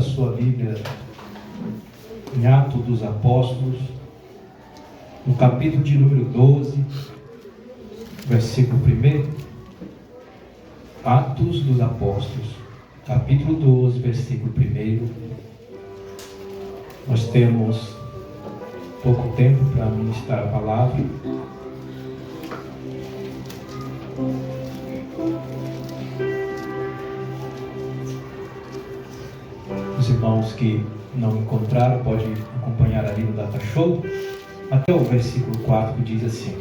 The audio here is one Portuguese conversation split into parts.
sua Bíblia em Atos dos Apóstolos, no capítulo de número 12, versículo 1. Atos dos Apóstolos, capítulo 12, versículo 1. Nós temos pouco tempo para ministrar a palavra. Os irmãos que não encontraram podem acompanhar ali no Data Show, até o versículo 4, que diz assim: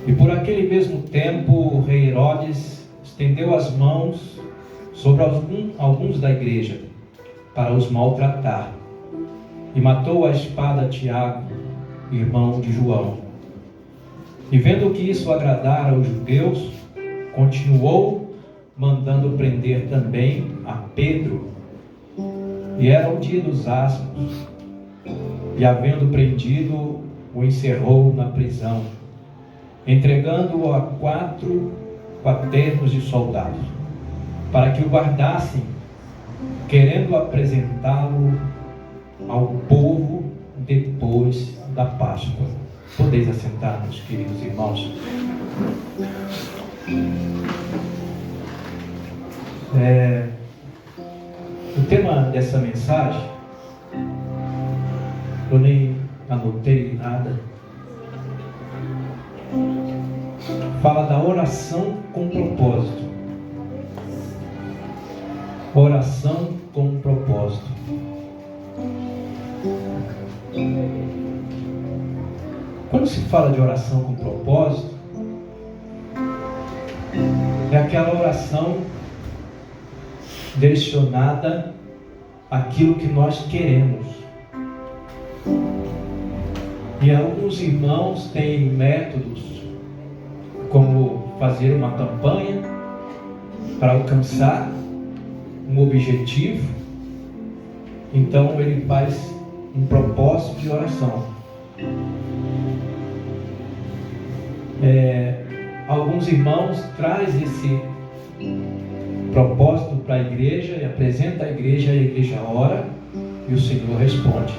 E por aquele mesmo tempo o rei Herodes estendeu as mãos sobre alguns da igreja para os maltratar, e matou à espada Tiago, irmão de João. E vendo que isso agradara aos judeus, continuou mandando prender também a Pedro. E era o dia dos asmos, e havendo prendido, o encerrou na prisão, entregando-o a 4 quaternos de soldados, para que o guardassem, querendo apresentá-lo ao povo depois da Páscoa. Podeis assentar, meus queridos irmãos. O tema dessa mensagem, eu nem anotei nada, fala da oração com propósito. Oração com propósito. Quando se fala de oração com propósito, é aquela oração direcionada àquilo que nós queremos. E alguns irmãos têm métodos, como fazer uma campanha para alcançar um objetivo. Então ele faz um propósito de oração. Alguns irmãos trazem esse propósito para a igreja e apresenta a igreja ora e o Senhor responde.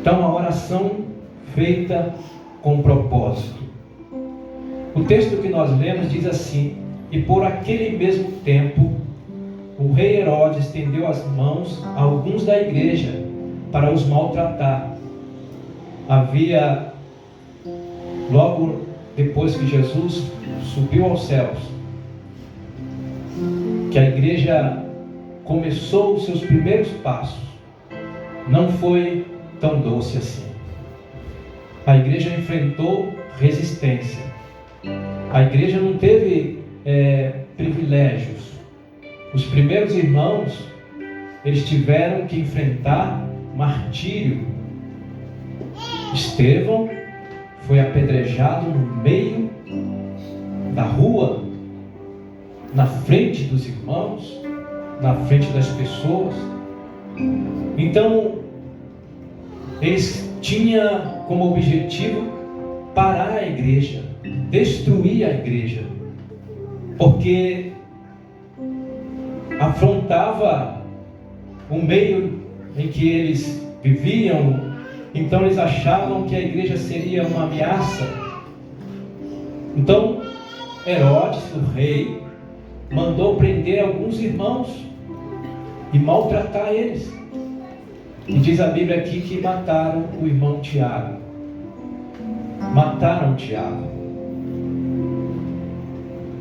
Então a oração feita com propósito. O texto que nós lemos diz assim: E por aquele mesmo tempo o rei Herodes estendeu as mãos a alguns da igreja para os maltratar. Havia, logo depois que Jesus subiu aos céus, que a igreja começou os seus primeiros passos, não foi tão doce assim. A igreja enfrentou resistência. A igreja não teve privilégios. Os primeiros irmãos, eles tiveram que enfrentar martírio. Estevão foi apedrejado no meio da rua, na frente dos irmãos, na frente das pessoas. Então, eles tinham como objetivo parar a igreja, destruir a igreja, porque afrontava o meio em que eles viviam. Então eles achavam que a igreja seria uma ameaça. Então Herodes, o rei, mandou prender alguns irmãos e maltratar eles. E diz a Bíblia aqui que mataram o irmão Tiago. Mataram Tiago.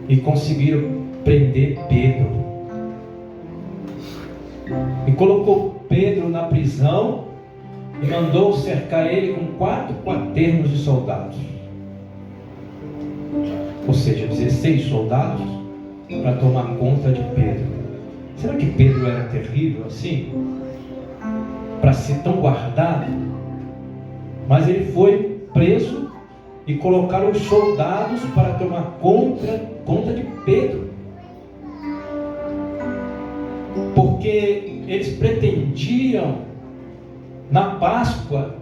E conseguiram prender Pedro. E colocou Pedro na prisão e mandou cercar ele com 4 quaternos de soldados. Ou seja, 16 soldados para tomar conta de Pedro. Será que Pedro era terrível assim? Para ser tão guardado? Mas ele foi preso e colocaram os soldados para tomar conta de Pedro. Porque eles pretendiam, na Páscoa,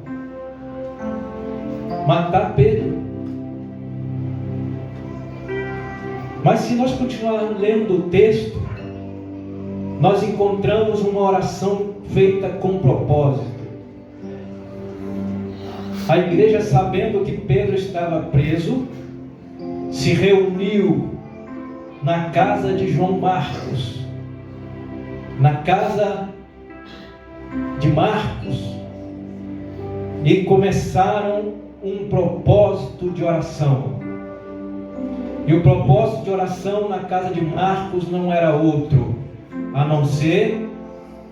matar Pedro. Mas se nós continuarmos lendo o texto, nós encontramos uma oração feita com propósito. A igreja, sabendo que Pedro estava preso, se reuniu na casa de João Marcos, na casa de Marcos, e começaram um propósito de oração. E o propósito de oração na casa de Marcos não era outro, a não ser: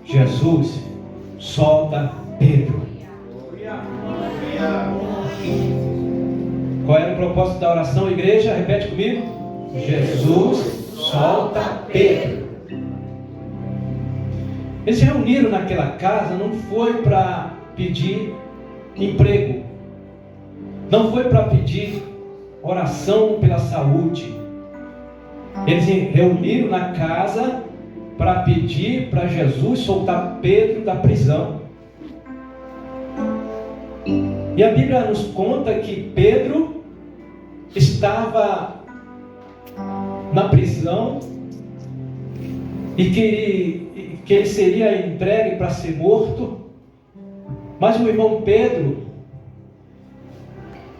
Jesus, solta Pedro. Qual era o propósito da oração, igreja? Repete comigo: Jesus, solta Pedro. Eles se reuniram naquela casa, não foi para pedir emprego, não foi para pedir oração pela saúde. Eles se reuniram na casa para pedir para Jesus soltar Pedro da prisão. E a Bíblia nos conta que Pedro estava na prisão e que ele seria entregue para ser morto. Mas o irmão Pedro,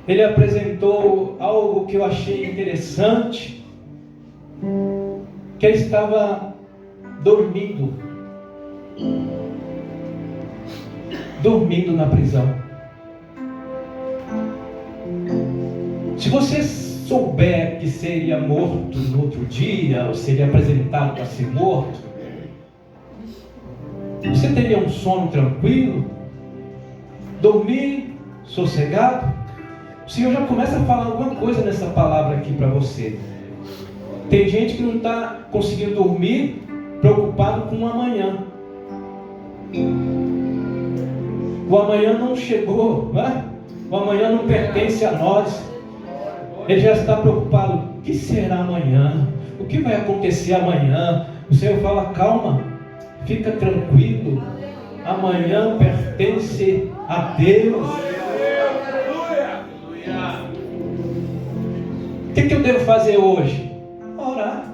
ele apresentou algo que eu achei interessante, que ele estava dormindo na prisão. Se você souber que seria morto no outro dia, ou seria apresentado para ser morto, você teria um sono tranquilo, dormir sossegado. O Senhor já começa a falar alguma coisa nessa palavra aqui para você. Tem gente que não está conseguindo dormir, preocupado com o amanhã. O amanhã não chegou, não é? O amanhã não pertence a nós. Ele já está preocupado: o que será amanhã? O que vai acontecer amanhã? O Senhor fala: calma, fica tranquilo, amanhã pertence a Deus. O que eu devo fazer hoje? Orar.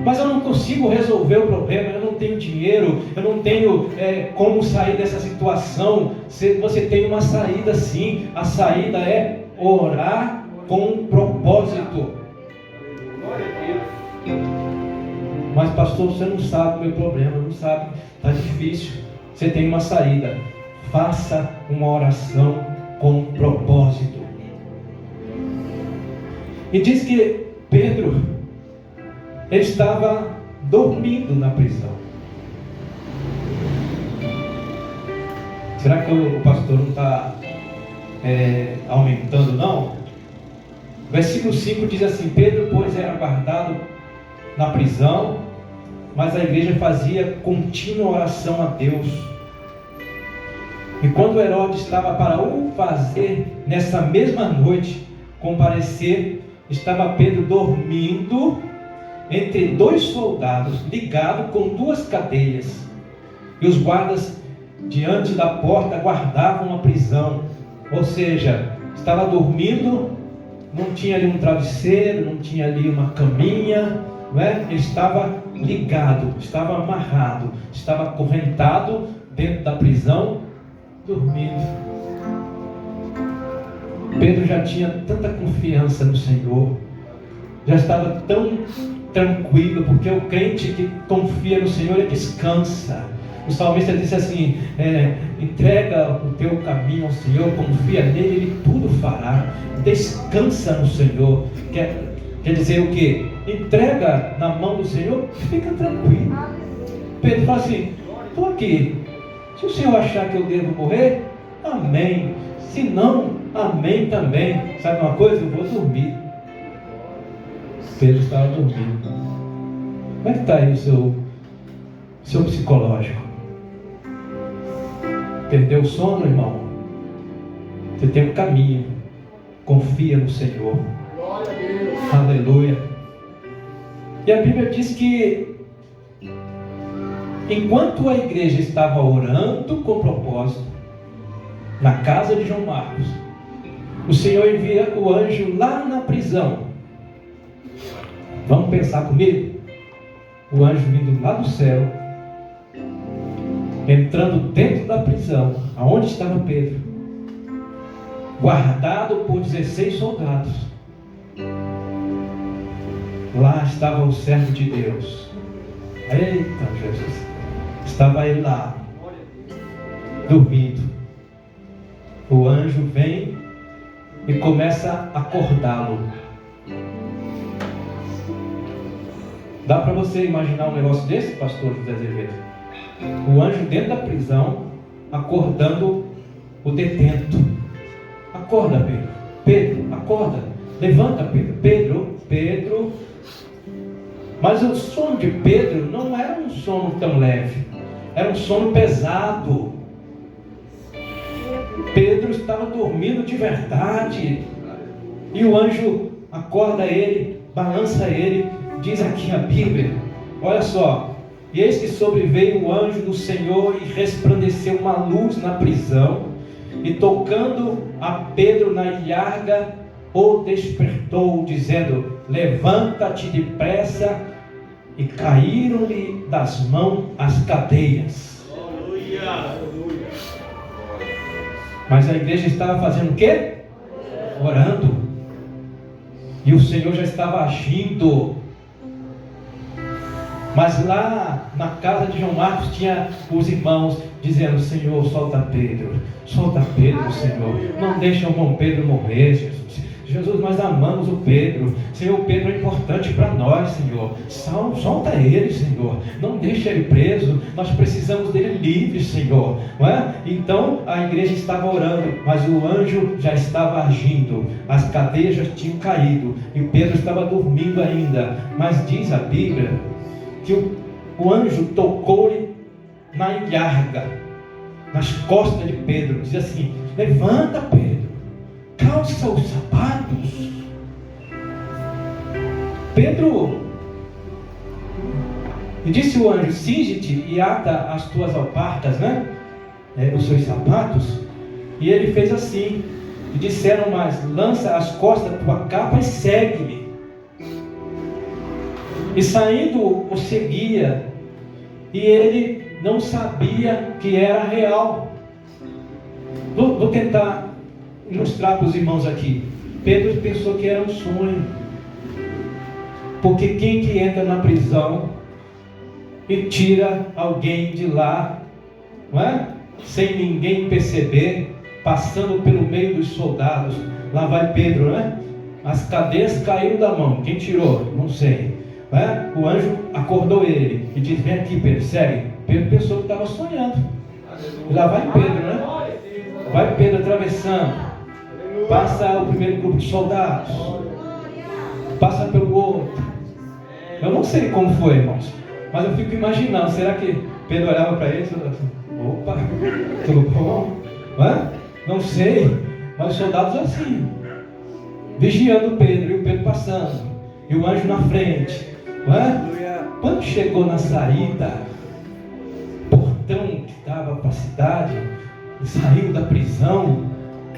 Mas eu não consigo resolver o problema, eu não tenho dinheiro, eu não tenho como sair dessa situação. Você tem uma saída sim, a saída é orar com propósito. Mas pastor, você não sabe o meu problema, não sabe, está difícil. Você tem uma saída: faça uma oração com propósito. E diz que Pedro, ele estava dormindo na prisão. Será que o pastor não está aumentando, não? Versículo 5 diz assim: Pedro, pois, era guardado na prisão, mas a igreja fazia contínua oração a Deus. E quando Herodes estava para o fazer, nessa mesma noite, comparecer, estava Pedro dormindo entre dois soldados, ligado com duas cadeias. E os guardas diante da porta guardavam a prisão. Ou seja, estava dormindo, não tinha ali um travesseiro, não tinha ali uma caminha, não é? Ele estava ligado, estava amarrado, estava acorrentado dentro da prisão, dormindo. Pedro já tinha tanta confiança no Senhor, já estava tão tranquilo, porque o crente que confia no Senhor, ele descansa. O salmista disse assim: entrega o teu caminho ao Senhor, confia nele, ele tudo fará. Descansa no Senhor. Quer dizer o quê? Entrega na mão do Senhor e fica tranquilo. Pedro fala assim: estou aqui, se o Senhor achar que eu devo morrer, amém. Se não, amém também. Sabe uma coisa? Eu vou dormir. Pedro estava dormindo. Como é que está aí o seu psicológico? Perdeu o sono, irmão? Você tem um caminho. Confia no Senhor. Glória a Deus. Aleluia. E a Bíblia diz que enquanto a igreja estava orando com propósito na casa de João Marcos, o Senhor envia o anjo lá na prisão. Vamos pensar comigo? o anjo vindo lá do céu, entrando dentro da prisão, aonde estava Pedro, guardado por 16 soldados. Lá estava o servo de Deus. Eita Jesus! Estava ele lá, dormindo. O anjo vem e começa a acordá-lo. Dá para você imaginar um negócio desse, pastor José Azevedo? O anjo dentro da prisão, acordando o detento. Acorda, Pedro. Pedro, acorda. Levanta, Pedro. Pedro. Mas o sono de Pedro não era um sono tão leve. Era um sono pesado. Pedro estava dormindo de verdade. E o anjo acorda ele, balança ele. Diz aqui a Bíblia, olha só: e eis que sobreveio o anjo do Senhor e resplandeceu uma luz na prisão, e tocando a Pedro na ilharga, o despertou, dizendo: levanta-te depressa. E caíram-lhe das mãos as cadeias. Mas a igreja estava fazendo o quê? Orando. E o Senhor já estava agindo. Mas lá na casa de João Marcos tinha os irmãos dizendo: Senhor, solta Pedro, Senhor, não deixa o irmão Pedro morrer, Jesus. Jesus, nós amamos o Pedro. Senhor, o Pedro é importante para nós, Senhor. Solta ele, Senhor. Não deixa ele preso. Nós precisamos dele livre, Senhor. Não é? Então a igreja estava orando, mas o anjo já estava agindo. As cadeias já tinham caído e Pedro estava dormindo ainda. Mas diz a Bíblia que o anjo tocou-lhe na ilharga, nas costas de Pedro. Diz assim: levanta, Pedro, calça os sapatos. Pedro, e disse o anjo: cinge-te e ata as tuas alparcas, né? Os seus sapatos. E ele fez assim. E disseram mais: lança as costas da tua capa e segue-me. E saindo o seguia, e ele não sabia que era real. Vou tentar ilustrar para os irmãos aqui. Pedro pensou que era um sonho, porque quem que entra na prisão e tira alguém de lá, não é? Sem ninguém perceber, passando pelo meio dos soldados? Lá vai Pedro, né? As cadeias caíram da mão. Quem tirou? Não sei. O anjo acordou ele e disse: vem aqui, Pedro, segue. Pedro pensou que estava sonhando. E lá vai Pedro, né? Vai Pedro atravessando. Passa o primeiro grupo de soldados, passa pelo outro. Eu não sei como foi, irmãos, mas eu fico imaginando. Será que Pedro olhava para ele e falava assim: opa, tudo bom? Não sei. Mas os soldados assim, vigiando Pedro, e o Pedro passando, e o anjo na frente. Quando chegou na saída, portão que dava para a cidade, saiu da prisão,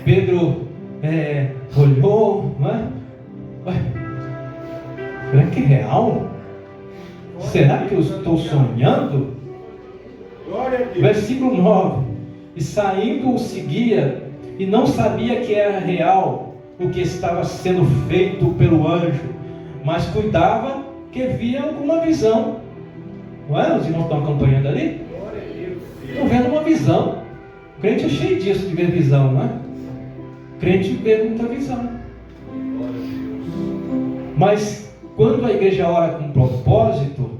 Pedro olhou, será que é real? Será que eu estou sonhando? Versículo 9: e saindo o seguia, e não sabia que era real o que estava sendo feito pelo anjo, mas cuidava que via alguma visão. Não é? Os irmãos estão acompanhando ali? Estão vendo uma visão. O crente é cheio disso, de ver visão, não é? O crente vê muita visão. Mas quando a igreja ora com propósito,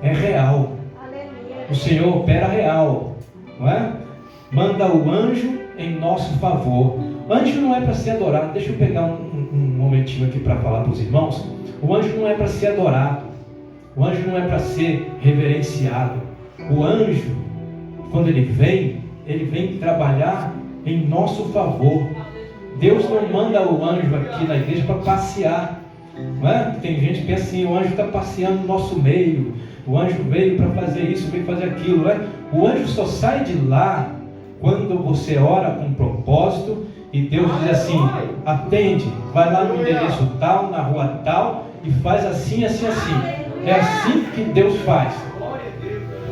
é real. O Senhor opera real, não é? Manda o anjo em nosso favor. Anjo não é para ser adorado. Deixa eu pegar um momentinho aqui para falar para os irmãos. O anjo não é para ser adorado. O anjo não é para ser reverenciado. O anjo, quando ele vem trabalhar em nosso favor. Deus não manda o anjo aqui na igreja para passear. Não é? Tem gente que pensa assim: o anjo está passeando no nosso meio. O anjo veio para fazer isso, veio fazer aquilo. Não é? O anjo só sai de lá quando você ora com propósito. E Deus diz assim: atende, vai lá no endereço tal, na rua tal, e faz assim, assim, assim. É assim que Deus faz.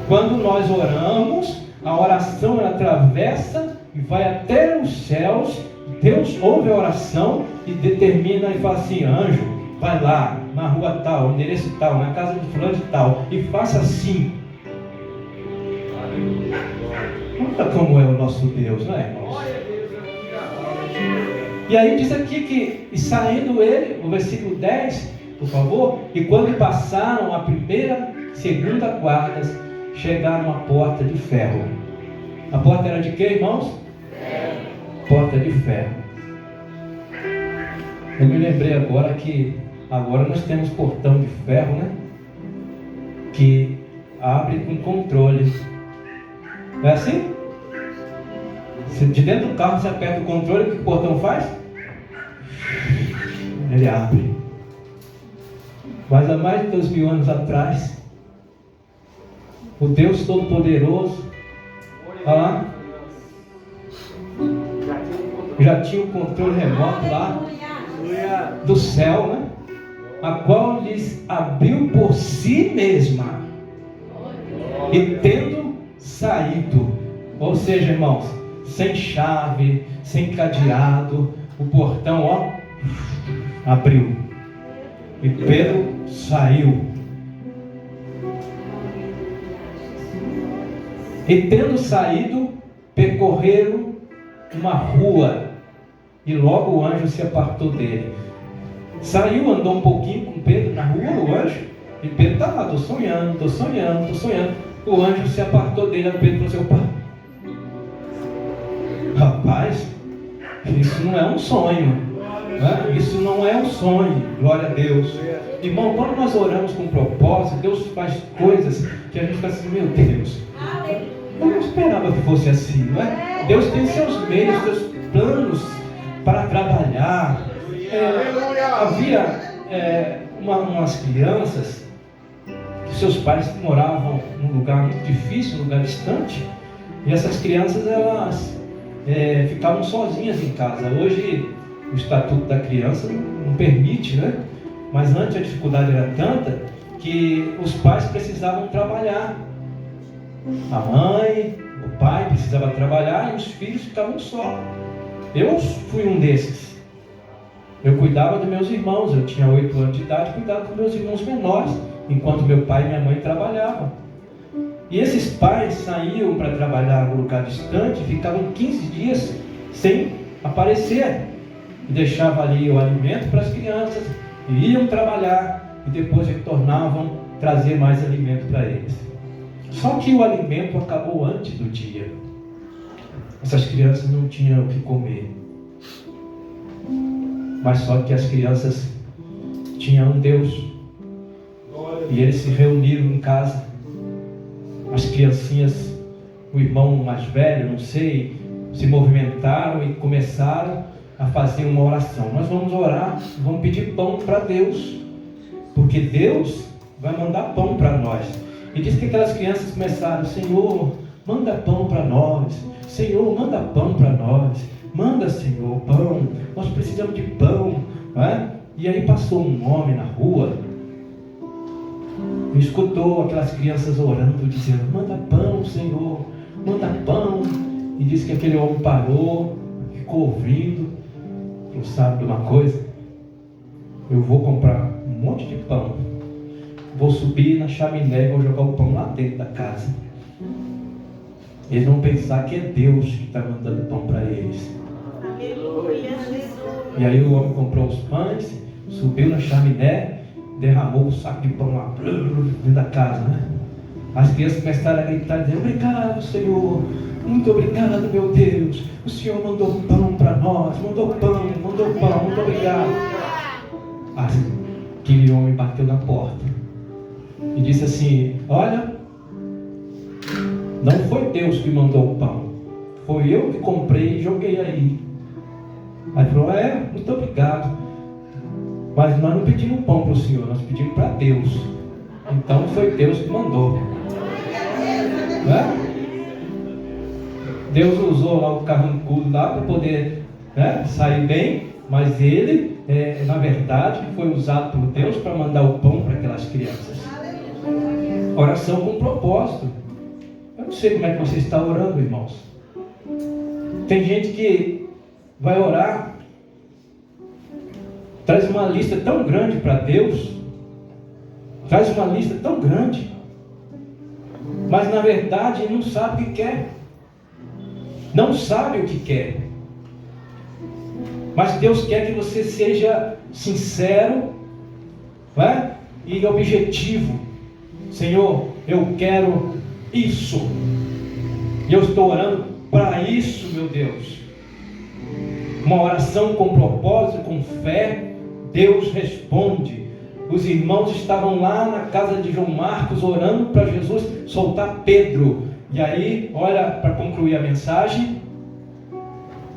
Quando nós oramos, a oração ela atravessa e vai até os céus. Deus ouve a oração e determina e fala assim: anjo, vai lá, na rua tal, endereço tal, na casa de fulano de tal, e faça assim. Olha como é o nosso Deus, não é, irmãos? E aí diz aqui que, e saindo ele, o versículo 10, por favor, e quando passaram a primeira, segunda guardas, chegaram à porta de ferro. A porta era de quê, irmãos? Porta de ferro. Eu me lembrei agora que agora nós temos portão de ferro, né? Que abre com controle. Não é assim? Se de dentro do carro você aperta o controle, o que o portão faz? Ele abre. Mas há mais de 2000 anos atrás, o Deus Todo-Poderoso, olha lá, já tinha o controle remoto lá do céu, né? A qual lhes abriu por si mesma, e tendo saído, ou seja, irmãos, sem chave, sem cadeado, o portão, ó, abriu, e Pedro saiu. E tendo saído, percorreram uma rua, e logo o anjo se apartou dele. Saiu, andou um pouquinho com Pedro na rua, o anjo, e Pedro está lá, estou sonhando. O anjo se apartou dele, a Pedro falou assim: opa, rapaz, isso não é um sonho, né? Isso não é um sonho, glória a Deus. Irmão, quando nós oramos com propósito, Deus faz coisas que a gente fica assim: meu Deus, eu não esperava que fosse assim, não é? Deus tem seus meios, seus planos para trabalhar. Havia umas crianças que seus pais moravam num lugar muito difícil, num lugar distante, e essas crianças elas ficavam sozinhas em casa. Hoje o estatuto da criança não permite, né? Mas antes a dificuldade era tanta que os pais precisavam trabalhar. A mãe, o pai precisava trabalhar e os filhos ficavam só. Eu fui um desses. Eu cuidava dos meus irmãos, eu tinha 8 anos de idade, cuidava dos meus irmãos menores, enquanto meu pai e minha mãe trabalhavam. E esses pais saíam para trabalhar num lugar distante, ficavam 15 dias sem aparecer, e deixavam ali o alimento para as crianças, e iam trabalhar, e depois retornavam trazer mais alimento para eles. Só que o alimento acabou antes do dia. Essas crianças não tinham o que comer. Mas só que as crianças tinham um Deus. E eles se reuniram em casa. As criancinhas, o irmão mais velho, não sei, se movimentaram e começaram a fazer uma oração. Nós vamos orar, vamos pedir pão para Deus. Porque Deus vai mandar pão para nós. E diz que aquelas crianças começaram: Senhor, manda pão para nós. Senhor, manda pão para nós. Manda, Senhor, pão. Nós precisamos de pão, não é? E aí passou um homem na rua e escutou aquelas crianças orando, dizendo: manda pão, Senhor, manda pão. E disse que aquele homem parou, ficou ouvindo. Não sabe de uma coisa? Eu vou comprar um monte de pão, vou subir na chaminé e vou jogar o pão lá dentro da casa. Eles vão pensar que é Deus que está mandando pão para eles. E aí o homem comprou os pães, subiu na chaminé, derramou um saco de pão lá dentro da casa, né? As crianças começaram a gritar, dizendo: obrigado, Senhor, muito obrigado, meu Deus, o Senhor mandou pão para nós, mandou pão, muito obrigado. Aquele homem bateu na porta e disse assim: olha, não foi Deus que mandou o pão, foi eu que comprei e joguei aí. Aí falou: muito obrigado, mas nós não pedimos pão para o Senhor, nós pedimos para Deus. Então foi Deus que mandou, né? Deus usou lá o carrancudo lá para poder, né, sair bem, mas ele, na verdade, foi usado por Deus para mandar o pão para aquelas crianças. Oração com propósito. Eu não sei como é que você está orando, irmãos. Tem gente que vai orar, traz uma lista tão grande para Deus, traz uma lista tão grande, mas na verdade não sabe o que quer. Não sabe o que quer. Mas Deus quer que você seja sincero, não é? E objetivo. Senhor, eu quero isso. E eu estou orando para isso, meu Deus. Uma oração com propósito, com fé, Deus responde. Os irmãos estavam lá na casa de João Marcos orando para Jesus soltar Pedro. E aí, olha, para concluir a mensagem,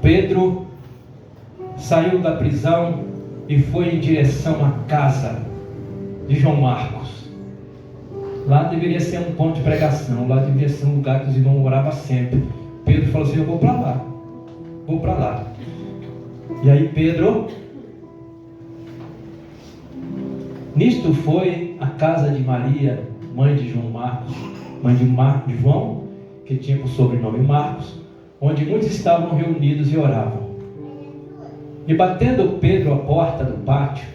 Pedro saiu da prisão e foi em direção à casa de João Marcos. Lá deveria ser um ponto de pregação, lá deveria ser um lugar que os irmãos oravam sempre. Pedro falou assim: eu vou para lá, vou para lá. E aí Pedro, nisto foi a casa de Maria, mãe de João Marcos, mãe de João, que tinha por sobrenome Marcos, onde muitos estavam reunidos e oravam. E batendo Pedro à porta do pátio,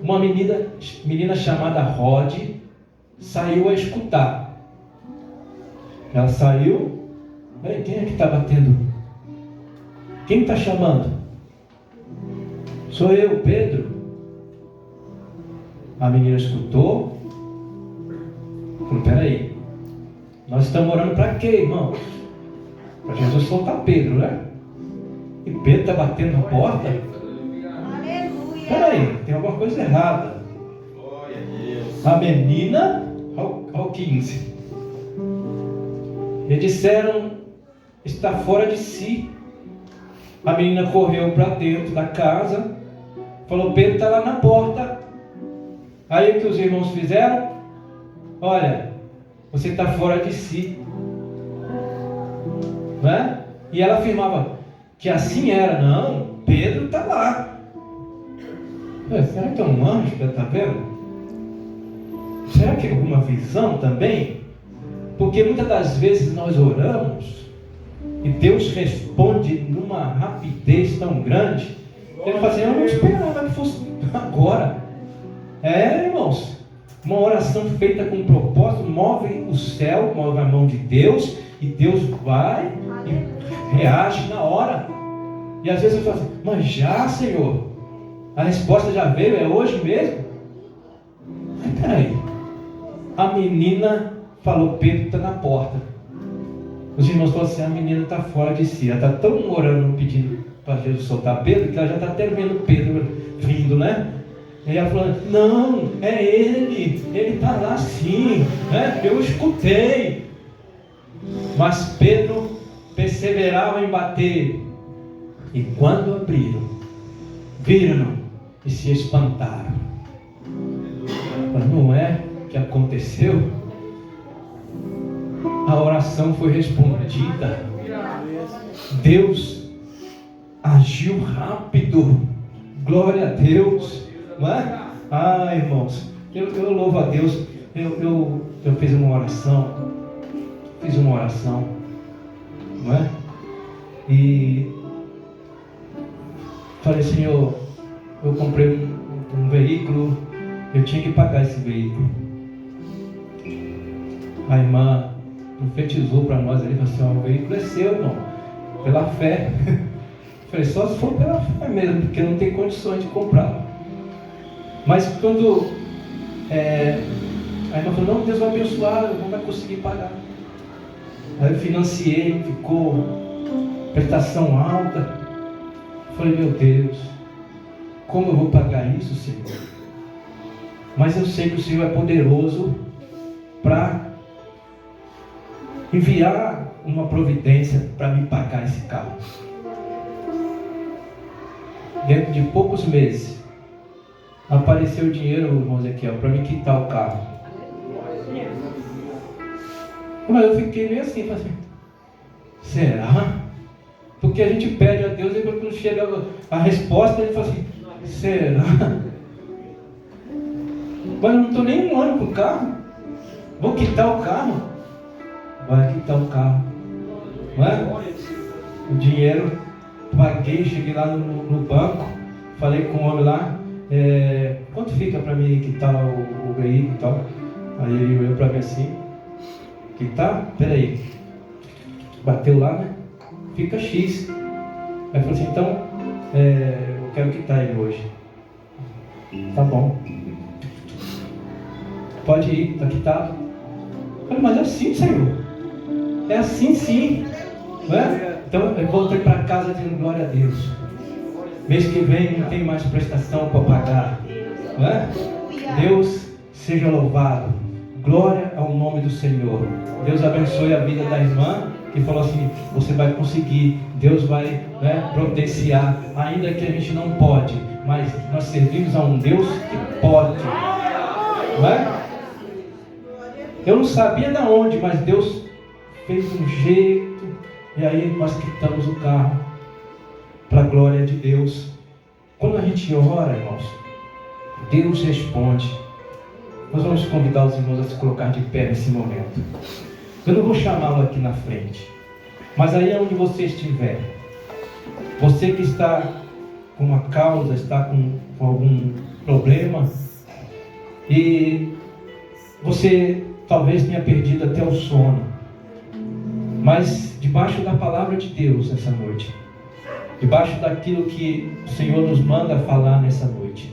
uma menina chamada Rode saiu a escutar. Ela saiu. Quem é que está batendo? Quem está chamando? Sou eu, Pedro. A menina escutou. Falou: peraí, nós estamos orando para quê, irmãos? Para Jesus soltar Pedro, né? E Pedro está batendo na porta. Peraí, tem alguma coisa errada. A menina, ao 15. E disseram: está fora de si. A menina correu para dentro da casa, falou: Pedro está lá na porta. Aí o que os irmãos fizeram? Olha, você está fora de si, né? E ela afirmava que assim era. Não, Pedro está lá. Será que é um anjo que ela está vendo? Será que é alguma visão também? Porque muitas das vezes nós oramos e Deus responde numa rapidez tão grande. Ele fala assim: eu não esperava que fosse agora. Irmãos, uma oração feita com propósito move o céu, move a mão de Deus, e Deus vai e reage na hora. E às vezes eu falo assim: mas já, Senhor, a resposta já veio, é hoje mesmo? Mas peraí, a menina falou: Pedro está na porta. Os irmãos falaram assim: a menina está fora de si. Ela está tão orando, pedindo para Jesus soltar Pedro, que ela já está até vendo Pedro vindo, né? E ela falou: não, é ele está lá sim, né? Eu escutei. Mas Pedro perseverava em bater. E quando abriram, viram e se espantaram. Mas não é que aconteceu? A oração foi respondida. Deus agiu rápido. Glória a Deus. Não é? Irmãos, eu louvo a Deus. Eu fiz uma oração. Não é? E falei: Senhor, eu comprei um veículo, eu tinha que pagar esse veículo. A irmã profetizou para nós ali, falou assim: o veículo é seu, irmão, pela fé. Eu falei: só se for pela fé mesmo, porque não tem condições de comprar. Mas quando a irmã falou: não, Deus vai abençoar, não vai conseguir pagar. Aí eu financiei, ficou prestação alta. Eu falei: meu Deus, como eu vou pagar isso, Senhor? Mas eu sei que o Senhor é poderoso para enviar uma providência para me pagar esse carro. Dentro de poucos meses apareceu o dinheiro, irmão Ezequiel, para me quitar o carro. Mas eu fiquei meio assim, falei assim: será? Porque a gente pede a Deus e quando chega a resposta, ele fala assim: será? Mas eu não estou nem um ano com o carro. Vou quitar o carro. Vai quitar o carro. Não é? O dinheiro, paguei, cheguei lá no banco, falei com o homem lá, quanto fica para mim quitar o veículo e tal? Aí ele olhou para mim assim, quitar? Peraí. Bateu lá, né? Fica X. Aí falou assim, então, eu quero quitar ele hoje. Tá bom. Pode ir, tá quitado. Eu falei, mas é assim, Senhor. É assim sim. Não é? Então eu voltei para casa dizendo glória a Deus. Mês que vem não tem mais prestação para pagar. Não é? Deus seja louvado. Glória ao nome do Senhor. Deus abençoe a vida da irmã que falou assim, você vai conseguir, Deus vai, né, providenciar, ainda que a gente não pode, mas nós servimos a um Deus que pode. Não é? Eu não sabia de onde, mas Deus fez um jeito, e aí nós quitamos o carro, para a glória de Deus. Quando a gente ora, irmãos, Deus responde. Nós vamos convidar os irmãos a se colocar de pé nesse momento. Eu não vou chamá-lo aqui na frente, mas aí é onde você estiver, você que está com uma causa, está com algum problema, e você talvez tenha perdido até o sono, mas debaixo da palavra de Deus essa noite, debaixo daquilo que o Senhor nos manda falar nessa noite,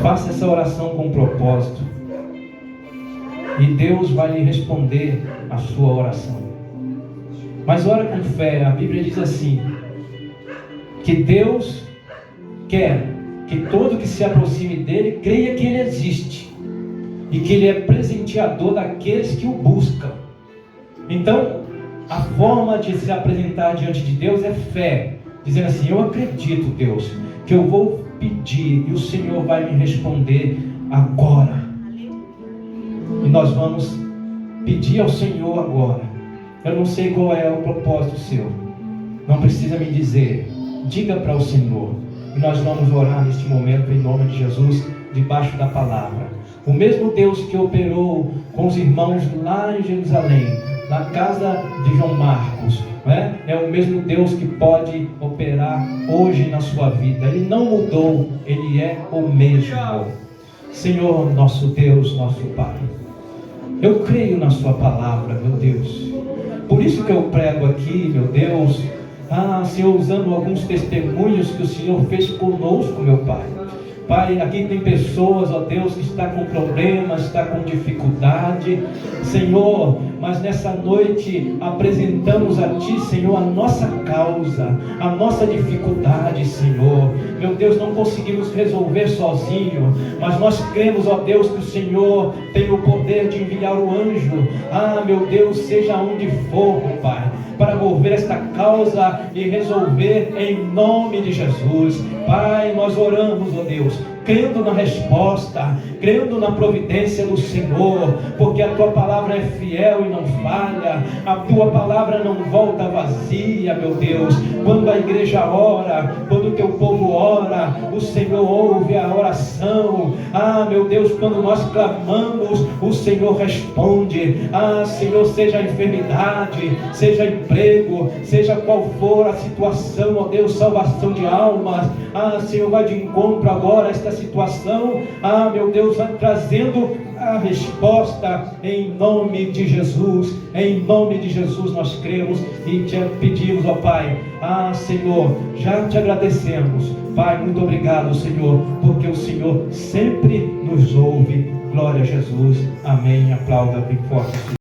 faça essa oração com propósito, e Deus vai lhe responder a sua oração. Mas ora com fé. A Bíblia diz assim, que Deus quer que todo que se aproxime dele creia que ele existe e que ele é presenteador daqueles que o buscam. Então, a forma de se apresentar diante de Deus é fé, dizendo assim, eu acredito, Deus, que eu vou pedir e o Senhor vai me responder agora. E nós vamos pedir ao Senhor agora. Eu não sei qual é o propósito seu, não precisa me dizer, diga para o Senhor. E nós vamos orar neste momento em nome de Jesus, debaixo da palavra. O mesmo Deus que operou com os irmãos lá em Jerusalém, na casa de João Marcos, é o mesmo Deus que pode operar hoje na sua vida. Ele não mudou, Ele é o mesmo. Senhor, nosso Deus, nosso Pai, eu creio na sua palavra, meu Deus. Por isso que eu prego aqui, meu Deus, Senhor, usando alguns testemunhos que o Senhor fez conosco, meu Pai. Pai, aqui tem pessoas, ó Deus, que está com problemas, está com dificuldade, Senhor, mas nessa noite apresentamos a Ti, Senhor, a nossa causa, a nossa dificuldade, Senhor. Meu Deus, não conseguimos resolver sozinho, mas nós cremos, ó Deus, que o Senhor tem o poder de enviar o anjo, meu Deus, seja onde for, meu Pai, para mover esta causa e resolver em nome de Jesus. Pai, nós oramos, ó Deus, crendo na resposta, crendo na providência do Senhor, porque a Tua palavra é fiel e não falha, a Tua palavra não volta vazia, meu Deus. Quando a igreja ora, quando o Teu povo ora, o Senhor ouve a oração. Meu Deus, quando nós clamamos, o Senhor responde. Senhor, seja a enfermidade, seja emprego, seja qual for a situação, ó Deus, salvação de almas. Senhor, vai de encontro agora a esta situação, meu Deus, trazendo a resposta em nome de Jesus. Em nome de Jesus nós cremos e te pedimos, ó Pai. Senhor, já te agradecemos, Pai, muito obrigado, Senhor, porque o Senhor sempre nos ouve. Glória a Jesus, amém. Aplauda bem forte.